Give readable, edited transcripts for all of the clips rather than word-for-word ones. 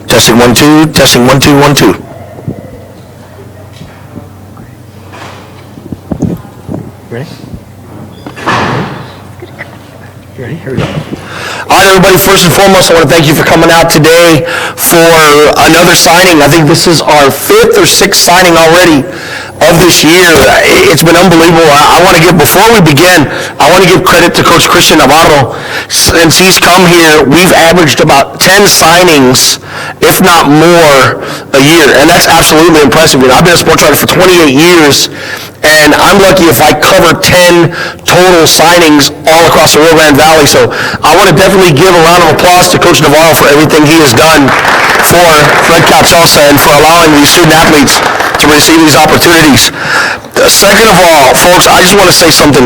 Testing 1 2. Testing 1 2 1 2. Ready? You ready? Here we go. All right, everybody, first and foremost, I want to thank you for coming out today for another signing. I think this is our 5th or 6th signing already of this year. It's been unbelievable. I want to give, before we begin, I want to give credit to Coach Christian Navarro. Since he's come here, we've averaged about 10 signings, if not more, a year, and that's absolutely impressive. I've been a sports writer for 28 years, and I'm lucky if I cover 10 total signings all across the Rio Grande Valley. So I want to definitely give a round of applause to Coach Navarro for everything he has done for Red Cap Salsa and for allowing these student athletes to receive these opportunities. Second of all, folks, I just want to say something.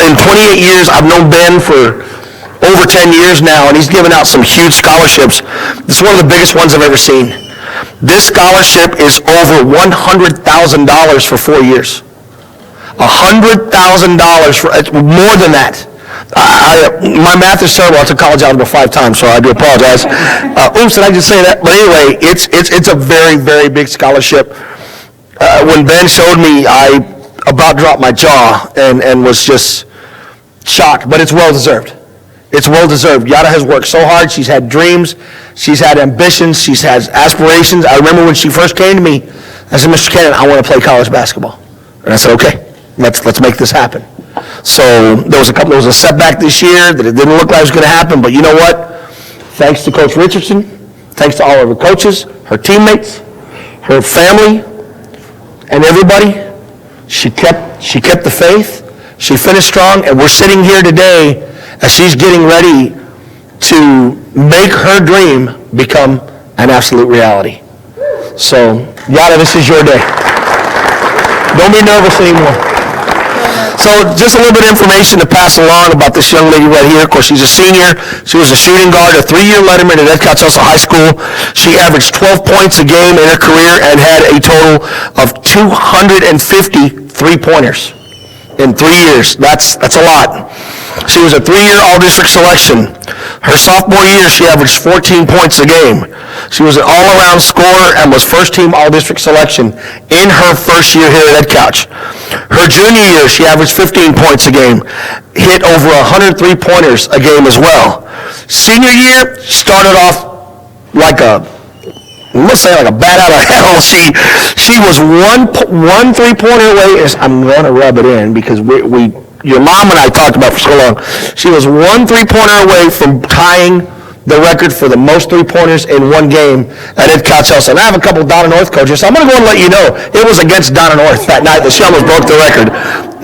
In 28 years, I've known Ben for over 10 years now, and he's given out some huge scholarships. This is one of the biggest ones I've ever seen. This scholarship is over $100,000 for 4 years. $100,000 for more than that. My math is terrible. I took college algebra 5 times, so I do apologize. Oops, did I just say that? But anyway, it's a very, very big scholarship. When Ben showed me, I about dropped my jaw and was just shocked. But it's well deserved. It's well deserved. Yara has worked so hard. She's had dreams. She's had ambitions. She's had aspirations. I remember when she first came to me, I said, Mr. Cannon, I want to play college basketball. And I said, okay. Let's make this happen. So there was a setback this year that it didn't look like it was going to happen, but you know what? Thanks to Coach Richardson, thanks to all of her coaches, her teammates, her family, and everybody, she kept the faith. She finished strong, and we're sitting here today as she's getting ready to make her dream become an absolute reality. So, Yara, this is your day. Don't be nervous anymore. So just a little bit of information to pass along about this young lady right here. Of course, she's a senior. She was a shooting guard, a 3-year letterman at Edcott Salsa High School. She averaged 12 points a game in her career and had a total of 250 3-pointers in 3 years. That's a lot. She was a 3-year all-district selection. Her sophomore year, she averaged 14 points a game. She was an all-around scorer and was first-team all-district selection in her first year here at Edcouch. Her junior year, she averaged 15 points a game, hit over 100 3-pointers a game as well. Senior year, started off like a bat out of hell. She was one 3-pointer away. I'm going to rub it in because your mom and I talked about for so long. She was one 3-pointer away from tying the record for the most 3-pointers in one game at Edcott Salsa. And I have a couple of Donna North coaches, so I'm going to go and let you know it was against Donna North that night that she almost broke the record.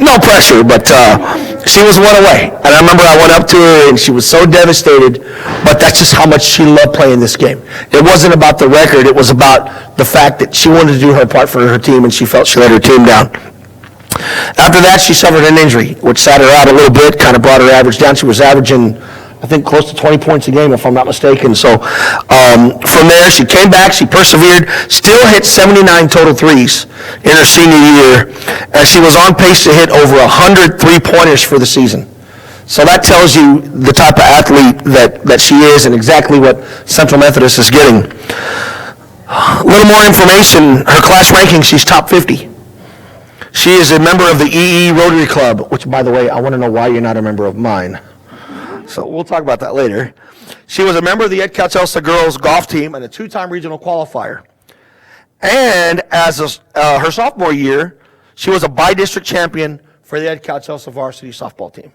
No pressure, but she was one away. And I remember I went up to her, and she was so devastated, but that's just how much she loved playing this game. It wasn't about the record. It was about the fact that she wanted to do her part for her team, and she felt she let her team down. After that, she suffered an injury, which sat her out a little bit, kind of brought her average down. She was averaging, I think, close to 20 points a game, if I'm not mistaken. So from there, she came back, she persevered, still hit 79 total threes in her senior year, and she was on pace to hit over 100 3-pointers for the season. So that tells you the type of athlete that she is and exactly what Central Methodist is getting. A little more information, her class ranking, she's top 50. She is a member of the EE Rotary Club, which, by the way, I want to know why you're not a member of mine. So we'll talk about that later. She was a member of the Edcott Salsa girls golf team and a 2-time regional qualifier. And as her sophomore year, she was a bi-district champion for the Edcott Salsa varsity softball team.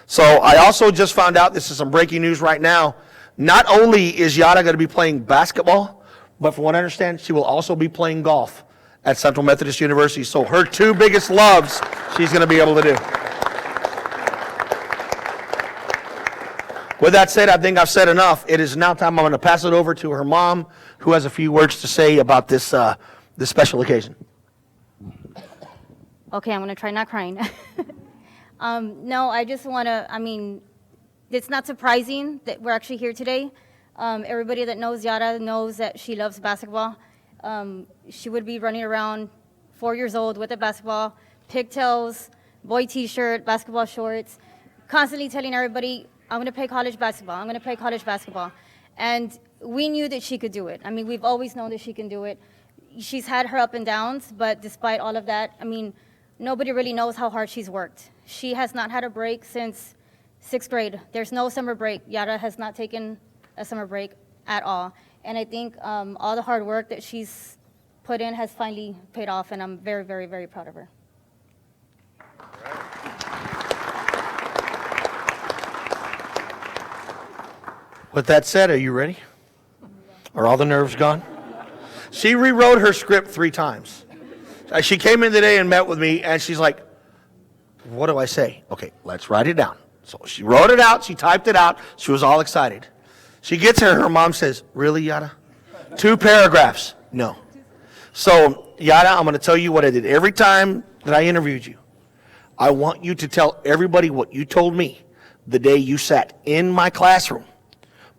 So I also just found out, this is some breaking news right now, not only is Yara going to be playing basketball, but from what I understand, she will also be playing golf at Central Methodist University. So her 2 biggest loves, she's going to be able to do. With that said, I think I've said enough. It is now time. I'm going to pass it over to her mom, who has a few words to say about this special occasion. Okay, I'm going to try not crying. No, I just want to, it's not surprising that we're actually here today. Everybody that knows Yara knows that she loves basketball. She would be running around 4 years old with a basketball, pigtails, boy t-shirt, basketball shorts, constantly telling everybody, I'm going to play college basketball, I'm going to play college basketball. And we knew that she could do it. I mean, we've always known that she can do it. She's had her up and downs, but despite all of that, I mean, nobody really knows how hard she's worked. She has not had a break since 6th grade. There's no summer break. Yara has not taken a summer break at all. And I think all the hard work that she's put in has finally paid off, and I'm very, very, very proud of her. With that said, are you ready? Are all the nerves gone? She rewrote her script 3 times. She came in today and met with me, and she's like, what do I say? Okay, let's write it down. So she wrote it out, she typed it out, she was all excited. She gets here, her mom says, really, Yara? 2 paragraphs? No. So, Yara, I'm going to tell you what I did every time that I interviewed you. I want you to tell everybody what you told me the day you sat in my classroom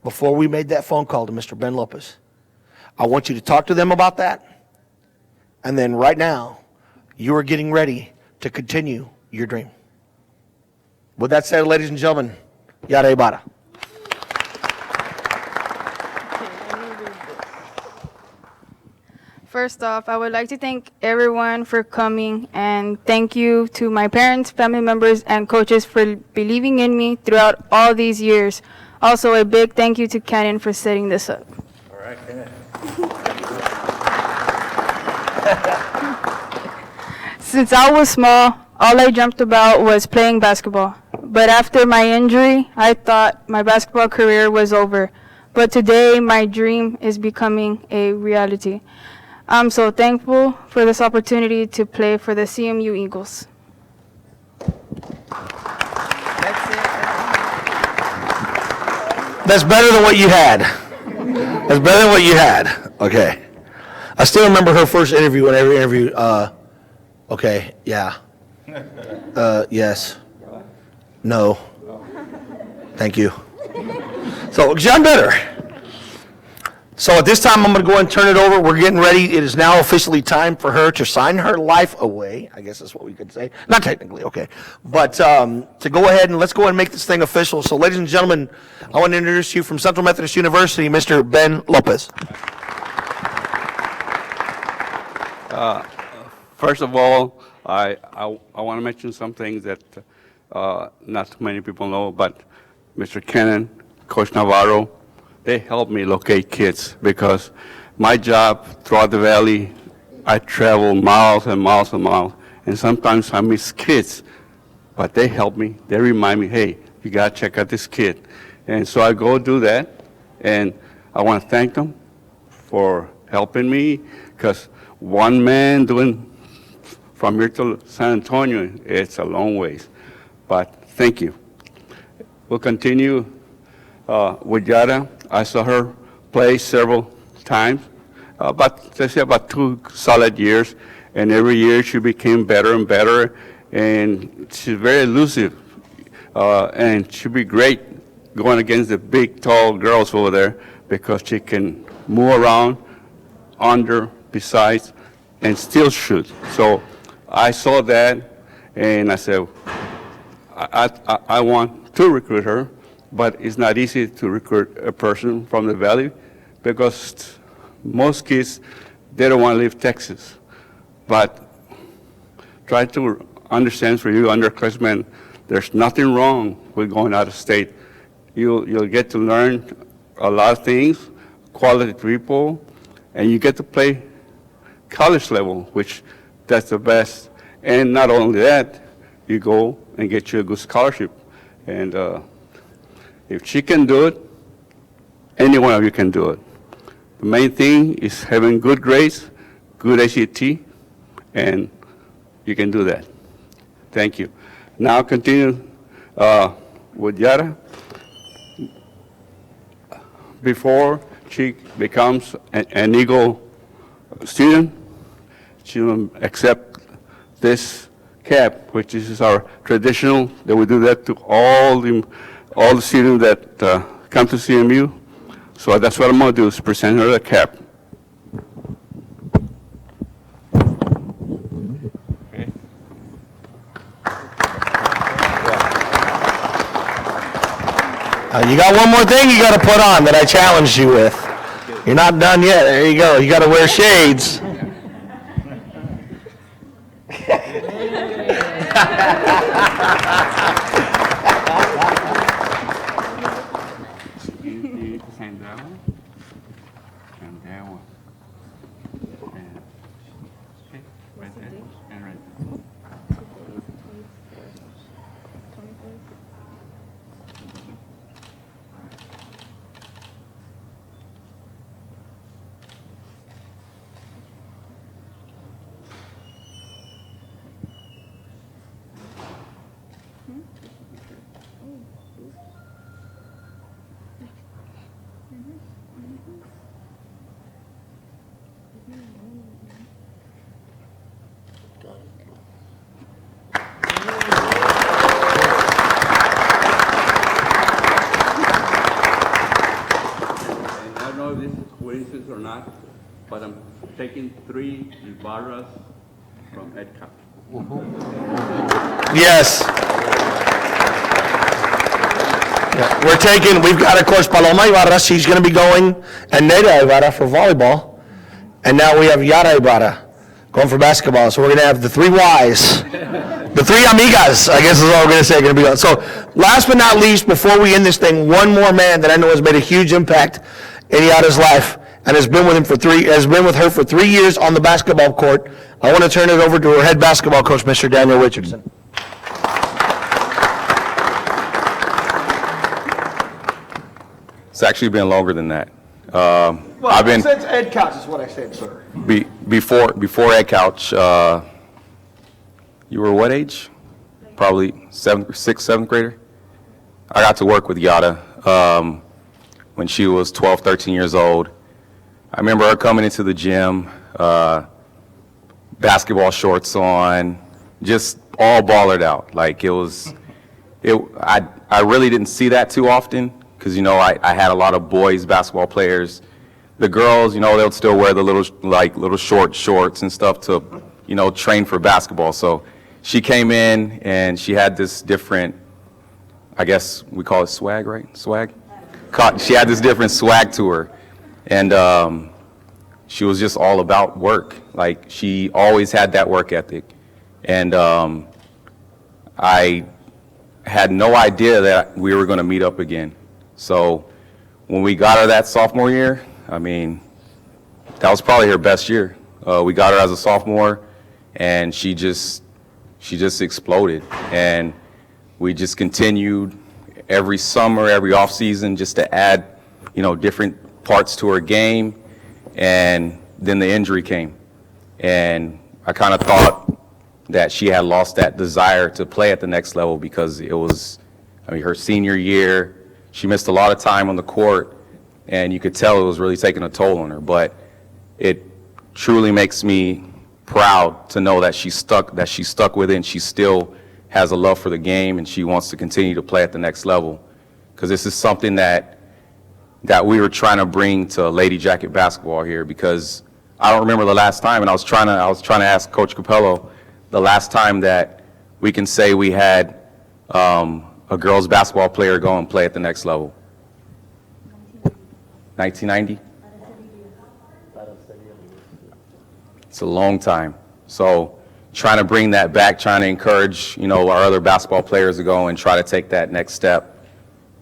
before we made that phone call to Mr. Ben Lopez. I want you to talk to them about that. And then right now, you are getting ready to continue your dream. With that said, ladies and gentlemen, Yara Ybarra. First off, I would like to thank everyone for coming, and thank you to my parents, family members, and coaches for believing in me throughout all these years. Also, a big thank you to Cannon for setting this up. All right, Cannon. Since I was small, all I dreamt about was playing basketball. But after my injury, I thought my basketball career was over. But today, my dream is becoming a reality. I'm so thankful for this opportunity to play for the CMU Eagles. That's better than what you had. That's better than what you had. Okay. I still remember her first interview, and every interview, okay, yeah. Yes. No. Thank you. So, John better. So at this time, I'm going to go and turn it over. We're getting ready. It is now officially time for her to sign her life away. I guess that's what we could say. Not technically, okay. But to go ahead and let's go ahead and make this thing official. So ladies and gentlemen, I want to introduce you from Central Methodist University, Mr. Ben Lopez. First of all, I want to mention some things that not too many people know, but Mr. Cannon, Coach Navarro, they helped me locate kids because my job throughout the valley, I travel miles and miles and miles, and sometimes I miss kids, but they help me. They remind me, hey, you got to check out this kid. And so I go do that, and I want to thank them for helping me because one man doing from here to San Antonio, it's a long ways. But thank you. We'll continue with Yara. I saw her play several times, let's say about 2 solid years, and every year she became better and better, and she's very elusive, and she'll be great going against the big, tall girls over there because she can move around, under, besides, and still shoot. So I saw that, and I said, I want to recruit her. But it's not easy to recruit a person from the valley because most kids, they don't want to leave Texas. But try to understand for you, underclassmen, there's nothing wrong with going out of state. You'll get to learn a lot of things, quality people, and you get to play college level, which that's the best. And not only that, you go and get you a good scholarship. And if she can do it, any one of you can do it. The main thing is having good grades, good ACT, and you can do that. Thank you. Now continue with Yara. Before she becomes an Eagle student, she will accept this cap, which is our traditional, that we do that to all the students that come to CMU. So that's what I'm going to do, is present her the cap. Okay. You got one more thing you got to put on that I challenged you with. You're not done yet. There you go. You got to wear shades. You need to sign that one and that one. And, okay, right there and right there. I don't know if this is coincidence or not, but I'm taking 3 Ybarras from EdCap. Yes. Yeah, we've got, of course, Paloma Ybarra. She's going to be going, and Neda Ybarra for volleyball. And now we have Yara Ybarra going for basketball. So we're going to have the 3 Ys. The 3 amigas, I guess is all we're going to say, going to be going. So last but not least, before we end this thing, one more man that I know has made a huge impact in Yara's life and has been with her for 3 years on the basketball court. I want to turn it over to her head basketball coach, Mr. Daniel Richardson. It's actually been longer than that. I've been since Ed Couch is what I said, sir. Before Ed Couch, you were what age? Probably 6th, 7th grader. I got to work with Yara when she was 12, 13 years old. I remember her coming into the gym, basketball shorts on, just all ballered out. Like I really didn't see that too often because, I had a lot of boys basketball players. The girls, they'll still wear the little short shorts and stuff to, train for basketball. So she came in and she had this different, I guess we call it swag, right? Swag? She had this different swag to her. And she was just all about work. Like, she always had that work ethic. And I had no idea that we were going to meet up again. So when we got her that sophomore year, I mean, that was probably her best year. We got her as a sophomore, and she just exploded. And we just continued every summer, every off season, just to add, different parts to her game. And then the injury came. And I kind of thought that she had lost that desire to play at the next level because it was, her senior year, she missed a lot of time on the court, and you could tell it was really taking a toll on her. But it truly makes me proud to know that she stuck with it, and she still has a love for the game, and she wants to continue to play at the next level. Because this is something that we were trying to bring to Lady Jacket basketball here, because I don't remember the last time, and I was trying to ask Coach Capello the last time that we can say we had a girls basketball player go and play at the next level. 1990? It's a long time. So trying to bring that back, trying to encourage, our other basketball players to go and try to take that next step,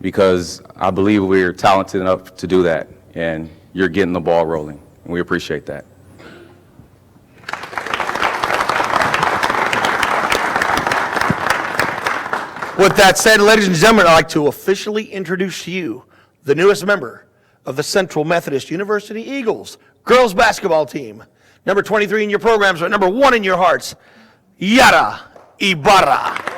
because I believe we're talented enough to do that, and you're getting the ball rolling, and we appreciate that. With that said, ladies and gentlemen, I'd like to officially introduce to you the newest member of the Central Methodist University Eagles girls basketball team. Number 23 in your programs, but number 1 in your hearts, Yara Ybarra.